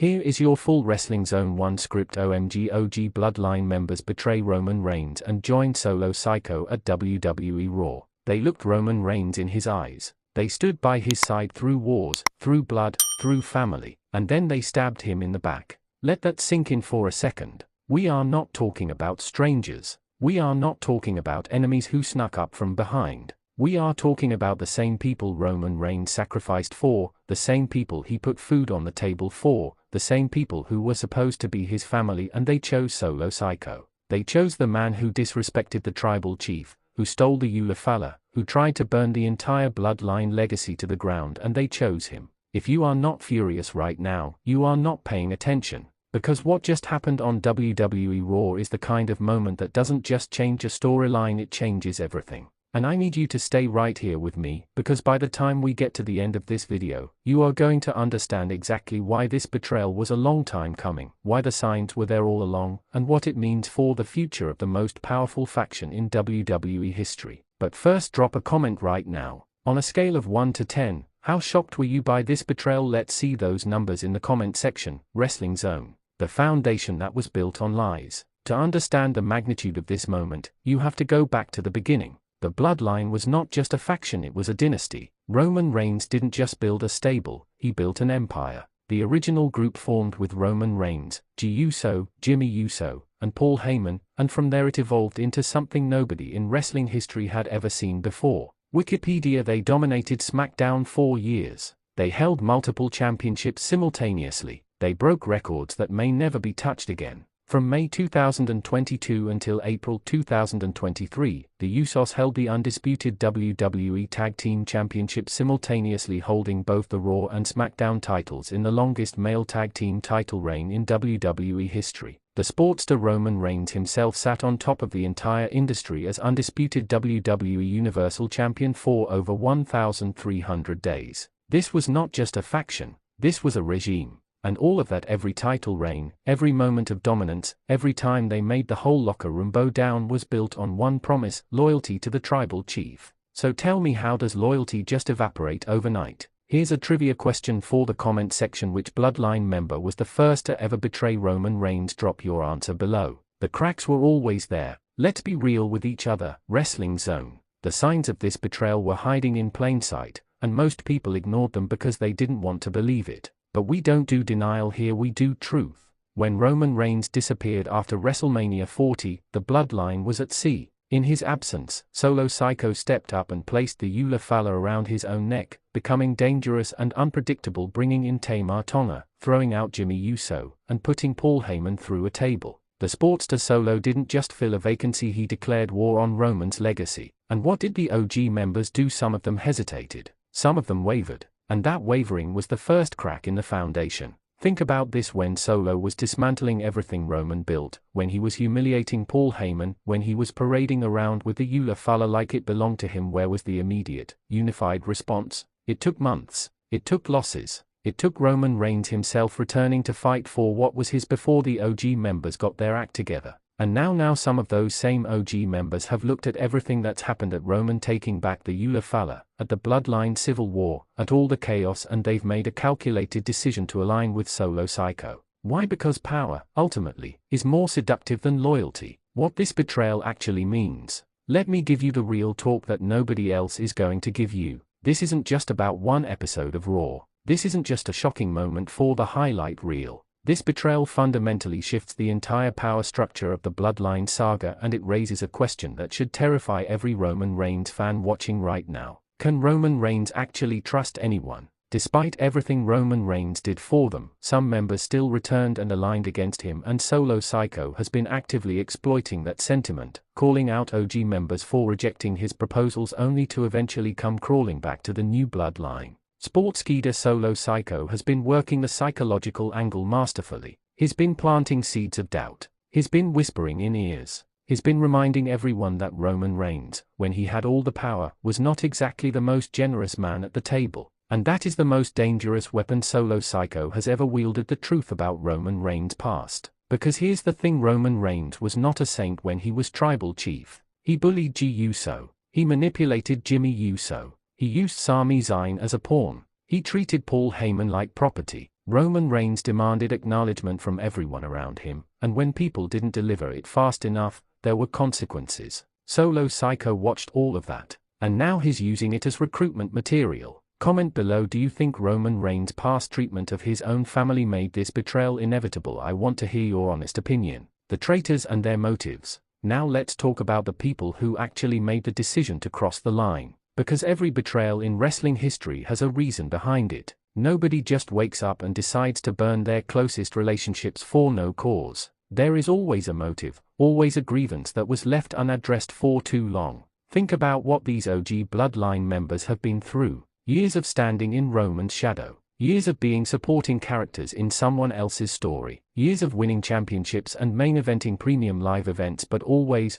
Here is your full Wrestling Zone 1 script. OMG, OG Bloodline members betray Roman Reigns and join Solo Sikoa at WWE RAW. They looked Roman Reigns in his eyes. They stood by his side through wars, through blood, through family, and then they stabbed him in the back. Let that sink in for a second. We are not talking about strangers. We are not talking about enemies who snuck up from behind. We are talking about the same people Roman Reigns sacrificed for, the same people he put food on the table for, the same people who were supposed to be his family, and they chose Solo Sikoa. They chose the man who disrespected the tribal chief, who stole the ERUPTS, who tried to burn the entire bloodline legacy to the ground, and they chose him. If you are not furious right now, you are not paying attention. Because what just happened on WWE RAW is the kind of moment that doesn't just change a storyline, it changes everything. And I need you to stay right here with me, because by the time we get to the end of this video, you are going to understand exactly why this betrayal was a long time coming, why the signs were there all along, and what it means for the future of the most powerful faction in WWE history. But first, drop a comment right now. On a scale of 1 to 10, how shocked were you by this betrayal? Let's see those numbers in the comment section. Wrestling Zone, the foundation that was built on lies. To understand the magnitude of this moment, you have to go back to the beginning. The Bloodline was not just a faction, it was a dynasty. Roman Reigns didn't just build a stable, he built an empire. The original group formed with Roman Reigns, G Uso, Jimmy Uso, and Paul Heyman, and from there it evolved into something nobody in wrestling history had ever seen before. Wikipedia: they dominated SmackDown 4 years. They held multiple championships simultaneously. They broke records that may never be touched again. From May 2022 until April 2023, the Usos held the undisputed WWE Tag Team Championship, simultaneously holding both the Raw and SmackDown titles in the longest male tag team title reign in WWE history. The sportster Roman Reigns himself sat on top of the entire industry as undisputed WWE Universal Champion for over 1,300 days. This was not just a faction, this was a regime. And all of that, every title reign, every moment of dominance, every time they made the whole locker room bow down, was built on one promise: loyalty to the tribal chief. So tell me, how does loyalty just evaporate overnight? Here's a trivia question for the comment section: which Bloodline member was the first to ever betray Roman Reigns? Drop your answer below. The cracks were always there. Let's be real with each other. Wrestling Zone. The signs of this betrayal were hiding in plain sight, and most people ignored them because they didn't want to believe it. But we don't do denial here, we do truth. When Roman Reigns disappeared after WrestleMania 40, the Bloodline was at sea. In his absence, Solo Sikoa stepped up and placed the ERUPTS around his own neck, becoming dangerous and unpredictable, bringing in Tamar Tonga, throwing out Jimmy Uso, and putting Paul Heyman through a table. The sportster Solo didn't just fill a vacancy, he declared war on Roman's legacy. And what did the OG members do? Some of them hesitated, some of them wavered. And that wavering was the first crack in the foundation. Think about this: when Solo was dismantling everything Roman built, when he was humiliating Paul Heyman, when he was parading around with the ERUPTS like it belonged to him, where was the immediate, unified response? It took months. It took losses. It took Roman Reigns himself returning to fight for what was his before the OG members got their act together. And now some of those same OG members have looked at everything that's happened, at Roman taking back the ERUPTS, at the Bloodline civil war, at all the chaos, and they've made a calculated decision to align with Solo Sikoa. Why? Because power, ultimately, is more seductive than loyalty. What this betrayal actually means. Let me give you the real talk that nobody else is going to give you. This isn't just about one episode of Raw. This isn't just a shocking moment for the highlight reel. This betrayal fundamentally shifts the entire power structure of the Bloodline saga, and it raises a question that should terrify every Roman Reigns fan watching right now. Can Roman Reigns actually trust anyone? Despite everything Roman Reigns did for them, some members still returned and aligned against him, and Solo Sikoa has been actively exploiting that sentiment, calling out OG members for rejecting his proposals only to eventually come crawling back to the new Bloodline. Sportskeeda Solo Sikoa has been working the psychological angle masterfully. He's been planting seeds of doubt. He's been whispering in ears. He's been reminding everyone that Roman Reigns, when he had all the power, was not exactly the most generous man at the table. And that is the most dangerous weapon Solo Sikoa has ever wielded: the truth about Roman Reigns' past. Because here's the thing: Roman Reigns was not a saint when he was tribal chief. He bullied G Uso. He manipulated Jimmy Uso. He used Sami Zayn as a pawn. He treated Paul Heyman like property. Roman Reigns demanded acknowledgement from everyone around him, and when people didn't deliver it fast enough, there were consequences. Solo Sikoa watched all of that, and now he's using it as recruitment material. Comment below, do you think Roman Reigns' past treatment of his own family made this betrayal inevitable? I want to hear your honest opinion. The traitors and their motives. Now let's talk about the people who actually made the decision to cross the line. Because every betrayal in wrestling history has a reason behind it. Nobody just wakes up and decides to burn their closest relationships for no cause. There is always a motive, always a grievance that was left unaddressed for too long. Think about what these OG Bloodline members have been through. Years of standing in Roman's shadow. Years of being supporting characters in someone else's story. Years of winning championships and main eventing premium live events, but always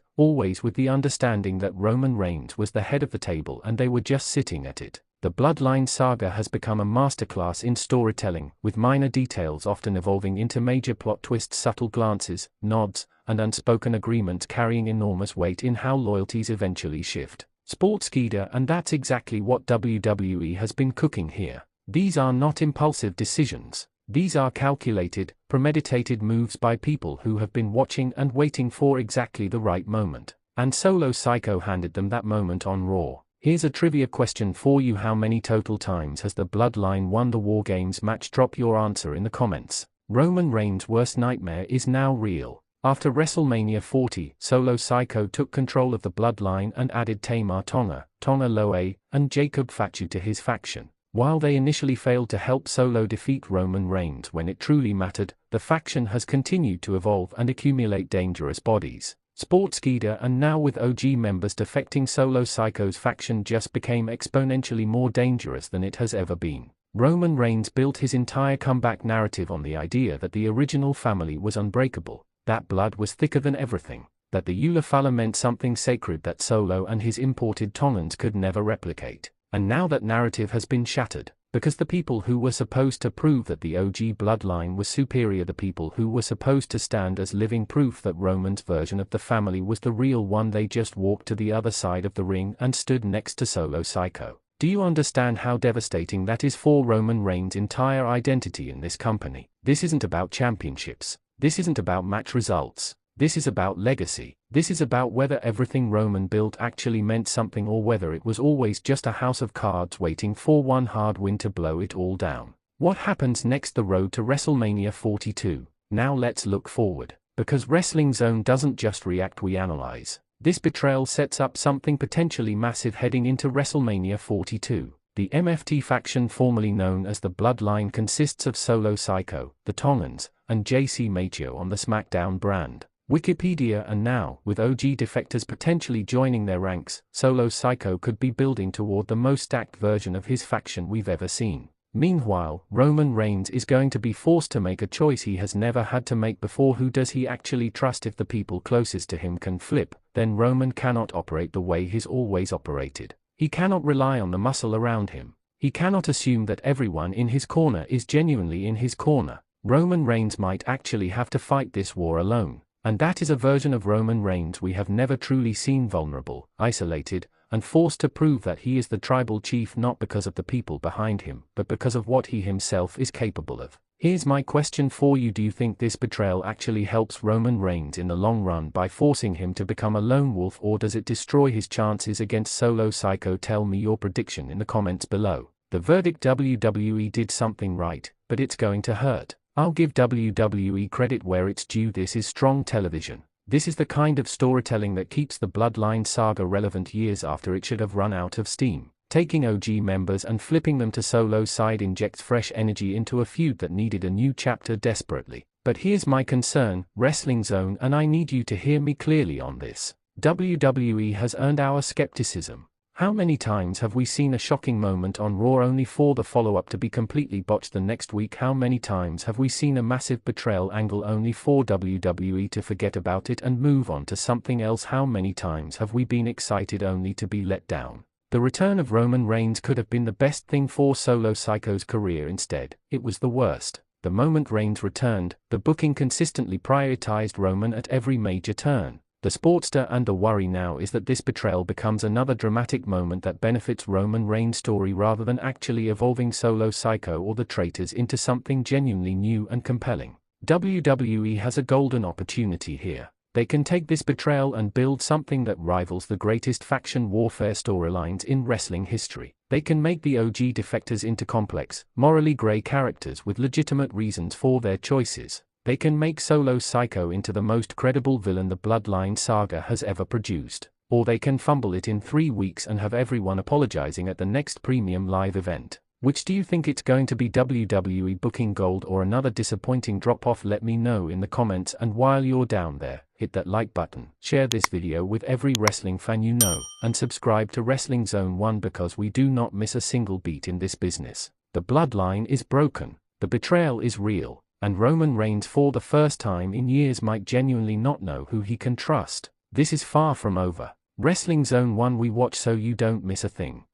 with the understanding that Roman Reigns was the head of the table and they were just sitting at it. The Bloodline saga has become a masterclass in storytelling, with minor details often evolving into major plot twists, subtle glances, nods, and unspoken agreements carrying enormous weight in how loyalties eventually shift. Sportskeeda, and that's exactly what WWE has been cooking here. These are not impulsive decisions. These are calculated, premeditated moves by people who have been watching and waiting for exactly the right moment. And Solo Sikoa handed them that moment on Raw. Here's a trivia question for you: how many total times has the Bloodline won the War Games match? Drop your answer in the comments. Roman Reigns' worst nightmare is now real. After WrestleMania 40, Solo Sikoa took control of the Bloodline and added Tamar Tonga, Tonga Loa, and Jacob Fatu to his faction. While they initially failed to help Solo defeat Roman Reigns when it truly mattered, the faction has continued to evolve and accumulate dangerous bodies. Sportskeeda, and now with OG members defecting, Solo Sikoa's faction just became exponentially more dangerous than it has ever been. Roman Reigns built his entire comeback narrative on the idea that the original family was unbreakable, that blood was thicker than everything, that the Ulafala meant something sacred that Solo and his imported Tongans could never replicate. And now that narrative has been shattered, because the people who were supposed to prove that the OG Bloodline was superior, the people who were supposed to stand as living proof that Roman's version of the family was the real one, they just walked to the other side of the ring and stood next to Solo Sikoa. Do you understand how devastating that is for Roman Reigns' entire identity in this company? This isn't about championships. This isn't about match results. This is about legacy. This is about whether everything Roman built actually meant something, or whether it was always just a house of cards waiting for one hard win to blow it all down. What happens next? The road to WrestleMania 42. Now let's look forward. Because Wrestling Zone doesn't just react, we analyze. This betrayal sets up something potentially massive heading into WrestleMania 42. The MFT faction, formerly known as the Bloodline, consists of Solo Sikoa, the Tongans, and JC Macho on the SmackDown brand. Wikipedia, and now, with OG defectors potentially joining their ranks, Solo Sikoa could be building toward the most stacked version of his faction we've ever seen. Meanwhile, Roman Reigns is going to be forced to make a choice he has never had to make before. Who does he actually trust? If the people closest to him can flip, then Roman cannot operate the way he's always operated. He cannot rely on the muscle around him. He cannot assume that everyone in his corner is genuinely in his corner. Roman Reigns might actually have to fight this war alone. And that is a version of Roman Reigns we have never truly seen: vulnerable, isolated, and forced to prove that he is the tribal chief, not because of the people behind him, but because of what he himself is capable of. Here's my question for you: do you think this betrayal actually helps Roman Reigns in the long run by forcing him to become a lone wolf, or does it destroy his chances against Solo Sikoa? Tell me your prediction in the comments below. The verdict: WWE did something right, but it's going to hurt. I'll give WWE credit where it's due. This is strong television. This is the kind of storytelling that keeps the Bloodline saga relevant years after it should have run out of steam. Taking OG members and flipping them to Solo's side injects fresh energy into a feud that needed a new chapter desperately. But here's my concern, Wrestling Zone, and I need you to hear me clearly on this. WWE has earned our skepticism. How many times have we seen a shocking moment on Raw only for the follow-up to be completely botched the next week? How many times have we seen a massive betrayal angle only for WWE to forget about it and move on to something else? How many times have we been excited only to be let down? The return of Roman Reigns could have been the best thing for Solo Sikoa's career. Instead, it was the worst. The moment Reigns returned, the booking consistently prioritized Roman at every major turn. The Sportster, and the worry now is that this betrayal becomes another dramatic moment that benefits Roman Reigns' story rather than actually evolving Solo Sikoa or the traitors into something genuinely new and compelling. WWE has a golden opportunity here. They can take this betrayal and build something that rivals the greatest faction warfare storylines in wrestling history. They can make the OG defectors into complex, morally grey characters with legitimate reasons for their choices. They can make Solo Sikoa into the most credible villain the Bloodline saga has ever produced. Or they can fumble it in 3 weeks and have everyone apologizing at the next premium live event. Which do you think it's going to be, WWE booking gold or another disappointing drop-off? Let me know in the comments, and while you're down there, hit that like button, share this video with every wrestling fan you know, and subscribe to Wrestling Zone 1 because we do not miss a single beat in this business. The Bloodline is broken, the betrayal is real, and Roman Reigns for the first time in years might genuinely not know who he can trust. This is far from over. Wrestling Zone 1, we watch so you don't miss a thing.